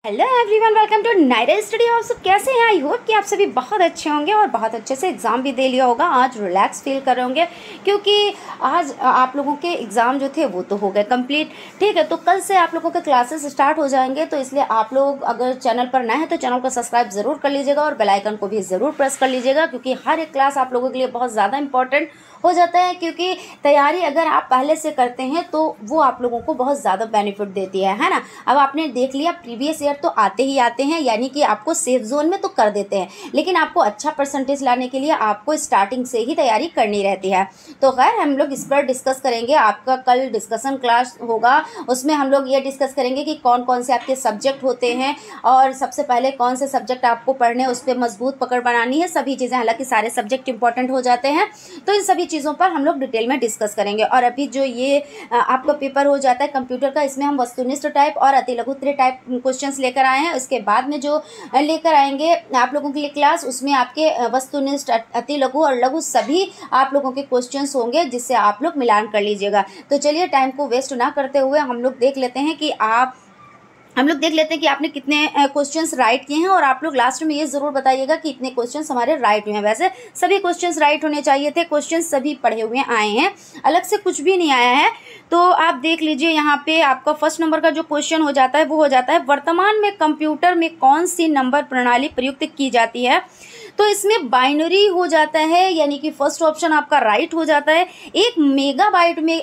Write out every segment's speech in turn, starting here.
Hello everyone, welcome to Naira study. आप सब कैसे हैं? आई होप कि आप सभी बहुत अच्छे होंगे और बहुत अच्छे से एग्ज़ाम भी दे लिया होगा। आज रिलैक्स फील कर रहे होंगे क्योंकि आज आप लोगों के एग्ज़ाम जो थे वो तो हो गए कंप्लीट। ठीक है, तो कल से आप लोगों के क्लासेस स्टार्ट हो जाएंगे। तो इसलिए आप लोग अगर चैनल पर नए हैं तो चैनल को सब्सक्राइब ज़रूर कर लीजिएगा और बेल आइकन को भी ज़रूर प्रेस कर लीजिएगा, क्योंकि हर एक क्लास आप लोगों के लिए बहुत ज़्यादा इंपॉर्टेंट हो जाता है। क्योंकि तैयारी अगर आप पहले से करते हैं तो वो आप लोगों को बहुत ज़्यादा बेनिफिट देती है ना। अब आपने देख लिया प्रीवियस ईयर तो आते ही आते हैं, यानी कि आपको सेफ जोन में तो कर देते हैं, लेकिन आपको अच्छा परसेंटेज लाने के लिए आपको स्टार्टिंग से ही तैयारी करनी रहती है। तो खैर हम लोग इस पर डिस्कस करेंगे। आपका कल डिस्कशन क्लास होगा, उसमें हम लोग ये डिस्कस करेंगे कि कौन कौन से आपके सब्जेक्ट होते हैं और सबसे पहले कौन से सब्जेक्ट आपको पढ़ने, उस पर मजबूत पकड़ बनानी है, सभी चीज़ें। हालांकि सारे सब्जेक्ट इंपॉर्टेंट हो जाते हैं, तो इन सभी चीज़ों पर हम लोग डिटेल में डिस्कस करेंगे। और अभी जो ये आपका पेपर हो जाता है कंप्यूटर का, इसमें हम वस्तुनिष्ठ टाइप और अति लघु टाइप क्वेश्चंस लेकर आए हैं। उसके बाद में जो लेकर आएंगे आप लोगों के लिए क्लास, उसमें आपके वस्तुनिष्ठ, अति लघु और लघु सभी आप लोगों के क्वेश्चंस होंगे, जिससे आप लोग मिलान कर लीजिएगा। तो चलिए टाइम को वेस्ट ना करते हुए हम लोग देख लेते हैं कि आपने कितने क्वेश्चंस राइट किए हैं। और आप लोग लास्ट में ये ज़रूर बताइएगा कि इतने क्वेश्चंस हमारे राइट हुए हैं। वैसे सभी क्वेश्चंस राइट होने चाहिए थे, क्वेश्चंस सभी पढ़े हुए आए हैं, अलग से कुछ भी नहीं आया है। तो आप देख लीजिए, यहाँ पे आपका फर्स्ट नंबर का जो क्वेश्चन हो जाता है वो हो जाता है, वर्तमान में कंप्यूटर में कौन सी नंबर प्रणाली प्रयुक्त की जाती है। तो इसमें बाइनरी हो जाता है, यानी कि फर्स्ट ऑप्शन आपका राइट हो जाता है। 1 मेगाबाइट में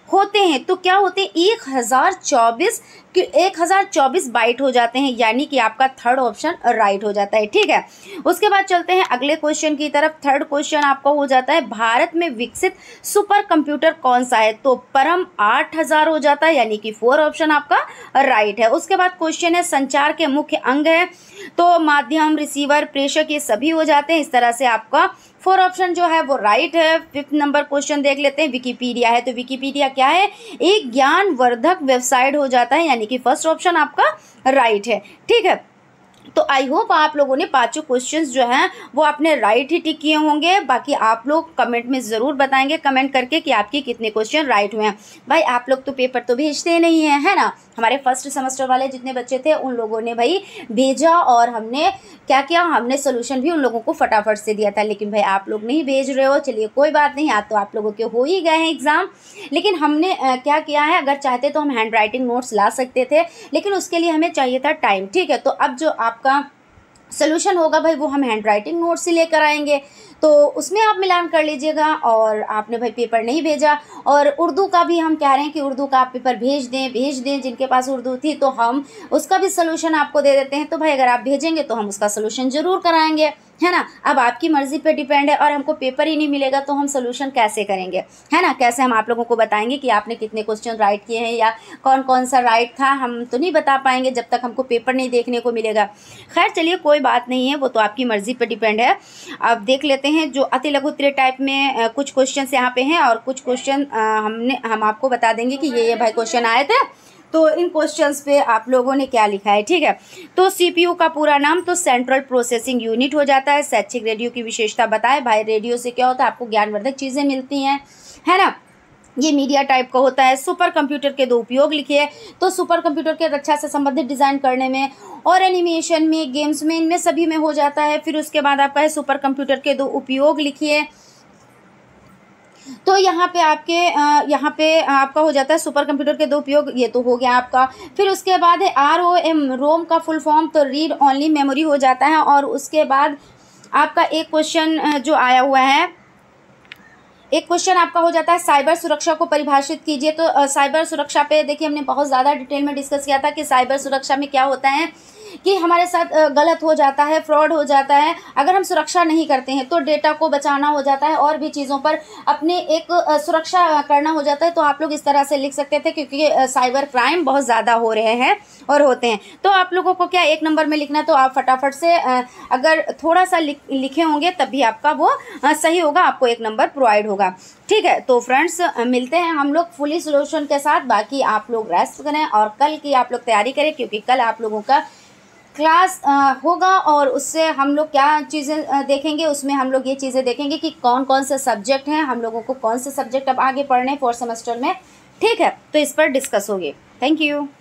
होते हैं तो क्या होते हैं, 1024 बाइट हो जाते हैं, यानी कि आपका थर्ड ऑप्शन राइट हो जाता है। ठीक है, उसके बाद चलते हैं अगले क्वेश्चन की तरफ। थर्ड क्वेश्चन आपका हो जाता है, भारत में विकसित सुपर कंप्यूटर कौन सा है। तो परम 8000 हो जाता है, यानी कि 4 ऑप्शन आपका राइट है। उसके बाद क्वेश्चन है, संचार के मुख्य अंग है। तो माध्यम, रिसीवर, प्रेषक, ये सभी हो जाते हैं। इस तरह से आपका 4 ऑप्शन जो है वो राइट है। 5th नंबर क्वेश्चन देख लेते हैं, विकिपीडिया है। तो विकिपीडिया क्या है, एक ज्ञानवर्धक वेबसाइट हो जाता है, यानी कि फर्स्ट ऑप्शन आपका राइट है। ठीक है, तो आई होप आप लोगों ने पांचों क्वेश्चंस जो हैं वो आपने राइट ही टिक किए होंगे। बाकी आप लोग कमेंट में ज़रूर बताएंगे, कमेंट करके कि आपके कितने क्वेश्चन राइट हुए हैं। भाई आप लोग तो पेपर तो भेजते नहीं हैं, है ना। हमारे फर्स्ट सेमेस्टर वाले जितने बच्चे थे उन लोगों ने भाई भेजा, और हमने क्या किया, हमने सोल्यूशन भी उन लोगों को फटाफट से दिया था। लेकिन भाई आप लोग नहीं भेज रहे हो, चलिए कोई बात नहीं, आज तो आप लोगों के हो ही गए हैं एग्ज़ाम। लेकिन हमने क्या किया है, अगर चाहते तो हम हैंड राइटिंग नोट्स ला सकते थे, लेकिन उसके लिए हमें चाहिए था टाइम। ठीक है, तो अब जो आपका सोल्यूशन होगा भाई वो हम हैंड राइटिंग नोट से लेकर आएंगे, तो उसमें आप मिलान कर लीजिएगा। और आपने भाई पेपर नहीं भेजा, और उर्दू का भी हम कह रहे हैं कि उर्दू का आप पेपर भेज दें। जिनके पास उर्दू थी तो हम उसका भी सोल्यूशन आपको दे देते हैं। तो भाई अगर आप भेजेंगे तो हम उसका सोल्यूशन ज़रूर कराएंगे, है ना। अब आपकी मर्ज़ी पे डिपेंड है, और हमको पेपर ही नहीं मिलेगा तो हम सोल्यूशन कैसे करेंगे, है ना। कैसे हम आप लोगों को बताएंगे कि आपने कितने क्वेश्चन राइट किए हैं या कौन कौन सा राइट था, हम तो नहीं बता पाएंगे जब तक हमको पेपर नहीं देखने को मिलेगा। खैर चलिए कोई बात नहीं है, वो तो आपकी मर्ज़ी पे डिपेंड है। अब देख लेते हैं जो अति लघु टाइप में कुछ क्वेश्चन यहाँ पे हैं, और कुछ क्वेश्चन हम आपको बता देंगे कि ये भाई क्वेश्चन आए थे। तो इन क्वेश्चंस पे आप लोगों ने क्या लिखा है। ठीक है, तो सीपीयू का पूरा नाम तो सेंट्रल प्रोसेसिंग यूनिट हो जाता है। शैक्षिक रेडियो की विशेषता बताएं। भाई रेडियो से क्या होता है, आपको ज्ञानवर्धक चीज़ें मिलती हैं, है ना। ये मीडिया टाइप का होता है। सुपर कंप्यूटर के 2 उपयोग लिखिए। तो सुपर कंप्यूटर के रक्षा से संबंधित डिज़ाइन करने में और एनिमेशन में, गेम्स में, इनमें सभी में हो जाता है। फिर उसके बाद आपका है सुपर कंप्यूटर के 2 उपयोग लिखिए। तो यहाँ पे आपका हो जाता है सुपर कंप्यूटर के 2 उपयोग, ये तो हो गया आपका। फिर उसके बाद है ROM, रोम का फुल फॉर्म तो रीड ओनली मेमोरी हो जाता है। और उसके बाद आपका एक क्वेश्चन जो आया हुआ है, एक क्वेश्चन आपका हो जाता है, साइबर सुरक्षा को परिभाषित कीजिए। तो साइबर सुरक्षा पे देखिए हमने बहुत ज़्यादा डिटेल में डिस्कस किया था कि साइबर सुरक्षा में क्या होता है कि हमारे साथ गलत हो जाता है, फ्रॉड हो जाता है। अगर हम सुरक्षा नहीं करते हैं तो डेटा को बचाना हो जाता है, और भी चीज़ों पर अपने एक सुरक्षा करना हो जाता है। तो आप लोग इस तरह से लिख सकते थे, क्योंकि साइबर क्राइम बहुत ज़्यादा हो रहे हैं और होते हैं। तो आप लोगों को क्या 1 नंबर में लिखना है, तो आप फटाफट से अगर थोड़ा सा लिखे होंगे तभी आपका वो सही होगा, आपको 1 नंबर प्रोवाइड होगा। ठीक है, तो फ्रेंड्स मिलते हैं हम लोग फुली सोल्यूशन के साथ। बाकी आप लोग रेस्ट करें और कल की आप लोग तैयारी करें, क्योंकि कल आप लोगों का क्लास होगा, और उससे हम लोग क्या चीज़ें देखेंगे, उसमें हम लोग ये चीज़ें देखेंगे कि कौन कौन से सब्जेक्ट हैं, हम लोगों को कौन से सब्जेक्ट अब आगे पढ़ने 4th सेमेस्टर में। ठीक है, तो इस पर डिस्कस होगी। Thank you.